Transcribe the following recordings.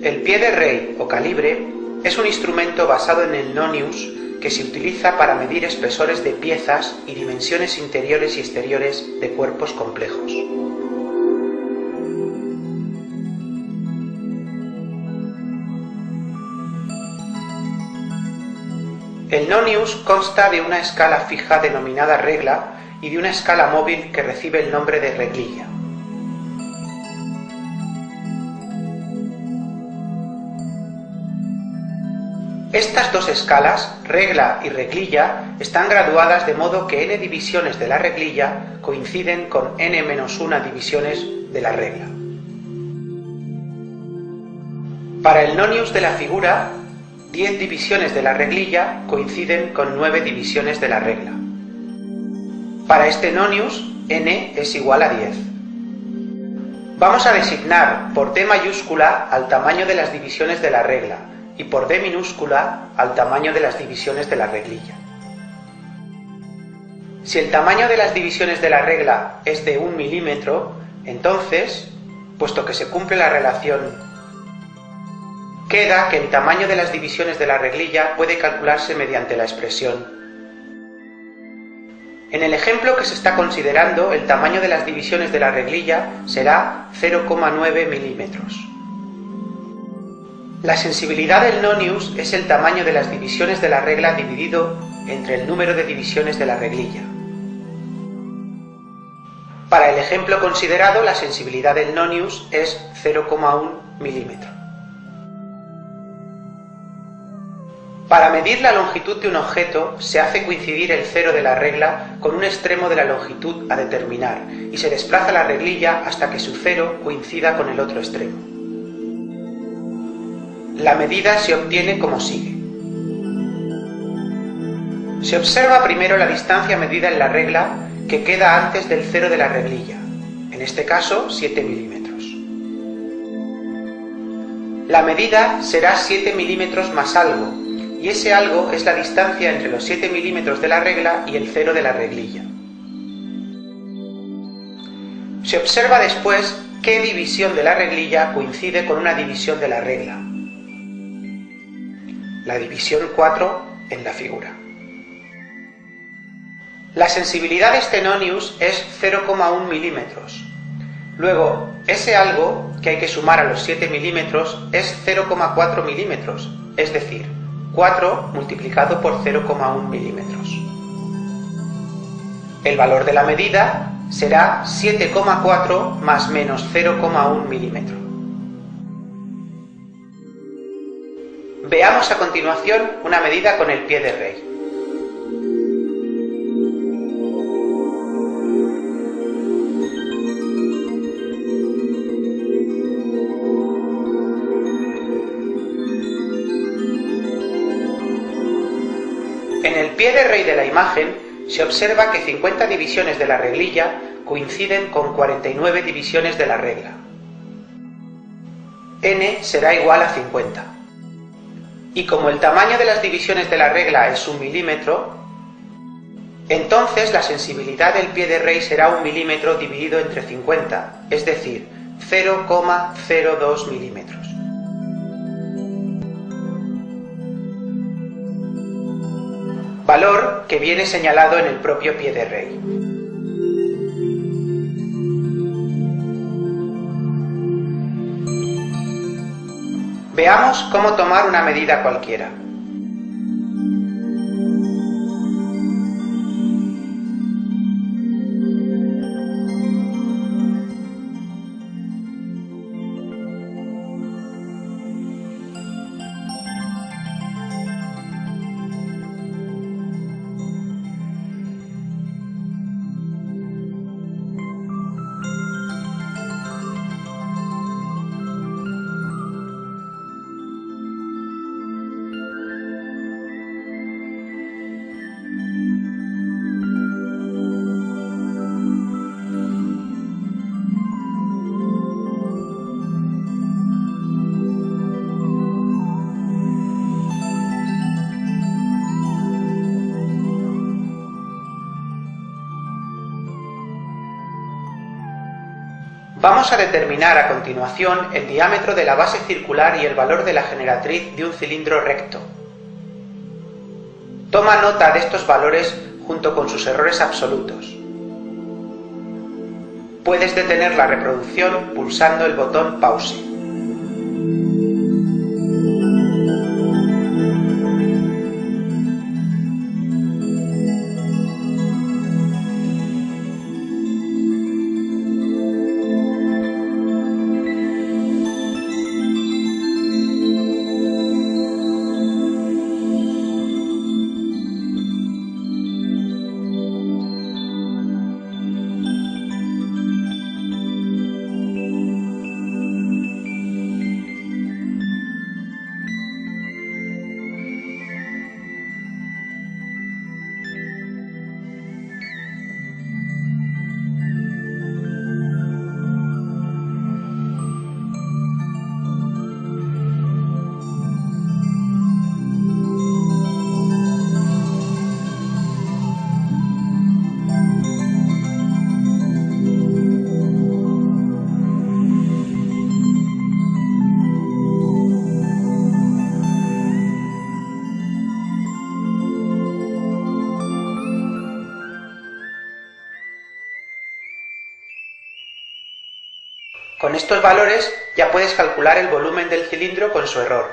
El pie de rey o calibre es un instrumento basado en el nonius que se utiliza para medir espesores de piezas y dimensiones interiores y exteriores de cuerpos complejos. El nonius consta de una escala fija denominada regla y de una escala móvil que recibe el nombre de reglilla. Estas dos escalas, regla y reglilla, están graduadas de modo que n divisiones de la reglilla coinciden con n-1 divisiones de la regla. Para el nonius de la figura, 10 divisiones de la reglilla coinciden con 9 divisiones de la regla. Para este nonius, n es igual a 10. Vamos a designar por d mayúscula al tamaño de las divisiones de la regla y por d minúscula al tamaño de las divisiones de la reglilla. Si el tamaño de las divisiones de la regla es de 1 milímetro, entonces, puesto que se cumple la relación, queda que el tamaño de las divisiones de la reglilla puede calcularse mediante la expresión. En el ejemplo que se está considerando, el tamaño de las divisiones de la reglilla será 0,9 milímetros. La sensibilidad del nonius es el tamaño de las divisiones de la regla dividido entre el número de divisiones de la reglilla. Para el ejemplo considerado, la sensibilidad del nonius es 0,1 milímetro. Para medir la longitud de un objeto, se hace coincidir el cero de la regla con un extremo de la longitud a determinar y se desplaza la reglilla hasta que su cero coincida con el otro extremo. La medida se obtiene como sigue. Se observa primero la distancia medida en la regla que queda antes del cero de la reglilla, en este caso 7 milímetros. La medida será 7 milímetros más algo, y ese algo es la distancia entre los 7 milímetros de la regla y el cero de la reglilla. Se observa después qué división de la reglilla coincide con una división de la regla. La división 4 en la figura. La sensibilidad de este nonius es 0,1 milímetros. Luego, ese algo que hay que sumar a los 7 milímetros es 0,4 milímetros, es decir, 4 multiplicado por 0,1 milímetros. El valor de la medida será 7,4 más menos 0,1 milímetro. Veamos a continuación una medida con el pie de rey. En el pie de rey de la imagen se observa que 50 divisiones de la reglilla coinciden con 49 divisiones de la regla. N será igual a 50. Y como el tamaño de las divisiones de la regla es 1 milímetro, entonces la sensibilidad del pie de rey será 1 milímetro dividido entre 50, es decir, 0,02 milímetros. Valor que viene señalado en el propio pie de rey. Veamos cómo tomar una medida cualquiera. Vamos a determinar a continuación el diámetro de la base circular y el valor de la generatriz de un cilindro recto. Toma nota de estos valores junto con sus errores absolutos. Puedes detener la reproducción pulsando el botón Pause. Con estos valores ya puedes calcular el volumen del cilindro con su error.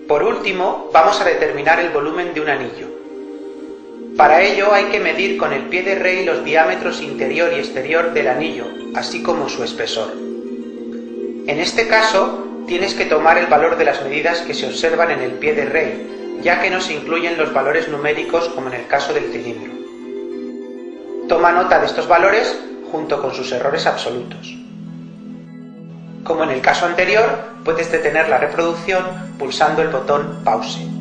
Por último, vamos a determinar el volumen de un anillo. Para ello hay que medir con el pie de rey los diámetros interior y exterior del anillo, así como su espesor. En este caso, tienes que tomar el valor de las medidas que se observan en el pie de rey, ya que no se incluyen los valores numéricos como en el caso del cilindro. Toma nota de estos valores junto con sus errores absolutos. Como en el caso anterior, puedes detener la reproducción pulsando el botón Pause.